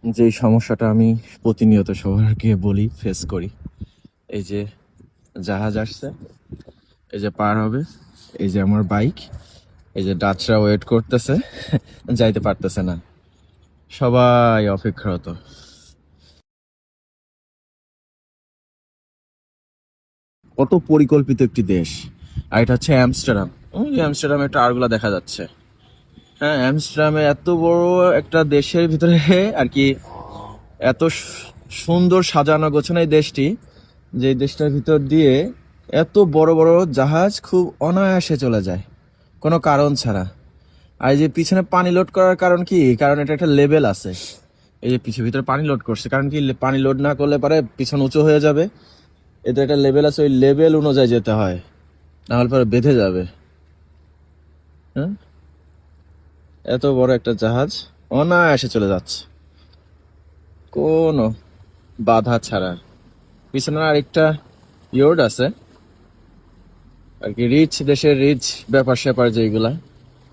যে সমস্যাটা আমি প্রতিনিয়ত সবাইকে বলি, ফেস করি। এই যে জাহাজ আসছে, এই যে পার হবে, এই যে আমার বাইক, এই যে ডাচরা ওয়েট করতেছে, যাইতে পারতেছে না, সবাই অপেক্ষারত। কত পরিকল্পিত একটি দেশ। আর এটা হচ্ছে অ্যামস্টারডাম। ওই যে অ্যামস্টারডামের টাওয়ারগুলো দেখা যাচ্ছে। হ্যাঁ, অ্যামস্টারডামে এত বড় একটা দেশের ভিতরে আর কি এত সুন্দর সাজানো গোছানো এই দেশটি, যে দেশটার ভিতর দিয়ে এত বড় বড় জাহাজ খুব অনায়াসে চলে যায় কোনো কারণ ছাড়া। আর এই যে পিছনে পানি লোড করার কারণ কি? কারণ এটা একটা লেভেল আছে। এই যে পিছের ভিতরে পানি লোড করছে, কারণ কি? পানি লোড না করলে পারে পিছন উঁচু হয়ে যাবে। এটা একটা লেভেল আছে, ওই লেভেল অনুযায়ী যেতে হয়, না হলে পরে বেঁধে যাবে। হ্যাঁ, এত বড় একটা জাহাজ অনায়াসে চলে যাচ্ছে কোনো বাধা ছাড়া। পিছনে আরেকটা ইয়র্ড আছে আর কি, রিচ দেশের রিচ ব্যাপার স্যাপার যেগুলা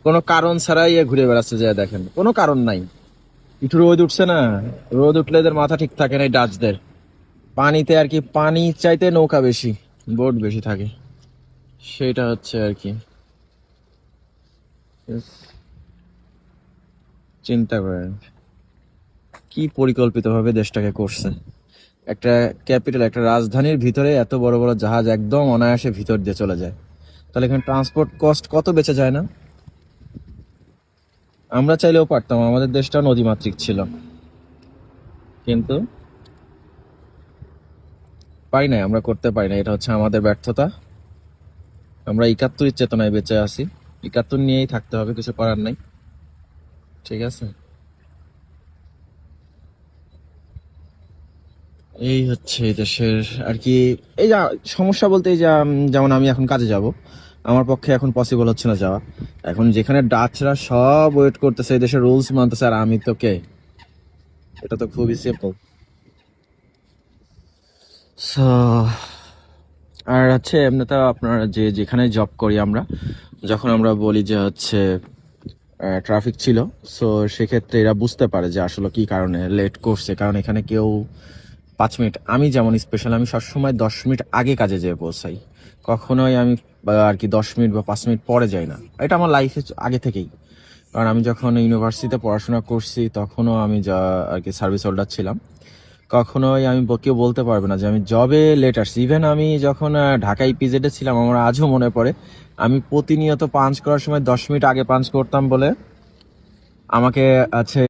কোনো কারণ ছাড়াই এ ঘুরে বেড়াচ্ছে, যে দেখেন কোনো কারণ নাই। একটু রোদ উঠছে না, রোদ উঠলে এদের মাথা ঠিক থাকে না এই ডাচদের। পানিতে আর কি, পানি চাইতে নৌকা বেশি, বোট বেশি থাকে, সেটা হচ্ছে আর কি। চিন্তা করেন কি পরিকল্পিত ভাবে দেশটাকে করছে। একটা ক্যাপিটাল, একটা রাজধানীর ভিতরে এত বড় বড় জাহাজ একদম অনায়াসে ভিতর দিয়ে চলে যায়। তাহলে এখানে ট্রান্সপোর্ট কস্ট কত বেঁচে যায় না? আমরা চাইলেও পারতাম, আমাদের দেশটা নদীমাতৃক ছিল, কিন্তু পারি নাই, আমরা করতে পারি না। এটা হচ্ছে আমাদের ব্যর্থতা। আমরা ৭১ চেতনায় বেঁচে আছি, ৭১ নিয়েই থাকতে হবে, কিছু করার নাই। ঠিক আছে, এই হচ্ছে এই দেশের আর কি। এই যা সমস্যা বলতে, এই যে যেমন আমি এখন কাজে যাব, আমার পক্ষে এখন পসিবল হচ্ছে না যাওয়া। এখন যেখানে ডাচরা সব ওয়েট করতেছে, এই দেশের রুলস মানতেছে, আর আমি তো কে? এটা তো খুবই সিম্পল। সো আর হচ্ছে এমনিতে আপনার যে যেখানে জব করি আমরা, যখন আমরা বলি যে হচ্ছে ট্রাফিক ছিল, সো সেক্ষেত্রে এরা বুঝতে পারে যে আসলে কি কারণে লেট করছে। কারণ এখানে কেউ 5 মিনিট, আমি যেমন স্পেশাল, আমি সবসময় 10 মিনিট আগে কাজে যেয়ে পৌঁছাই। কখনোই আমি আর কি 10 মিনিট বা 5 মিনিট পরে যাই না। এটা আমার লাইফে আগে থেকেই। কারণ আমি যখন ইউনিভার্সিটিতে পড়াশোনা করছি, তখনও আমি যা আর কি সার্ভিস হোল্ডার ছিলাম। কখনোই আমি কেউ বলতে পারবে না যে আমি জবে লেট আসছি। ইভেন আমি যখন ঢাকা ইপিজেডে ছিলাম, আমার আজও মনে পড়ে, আমি প্রতিনিয়ত পাঞ্চ করার সময় 10 মিনিট আগে পাঞ্চ করতাম বলে আমাকে আছে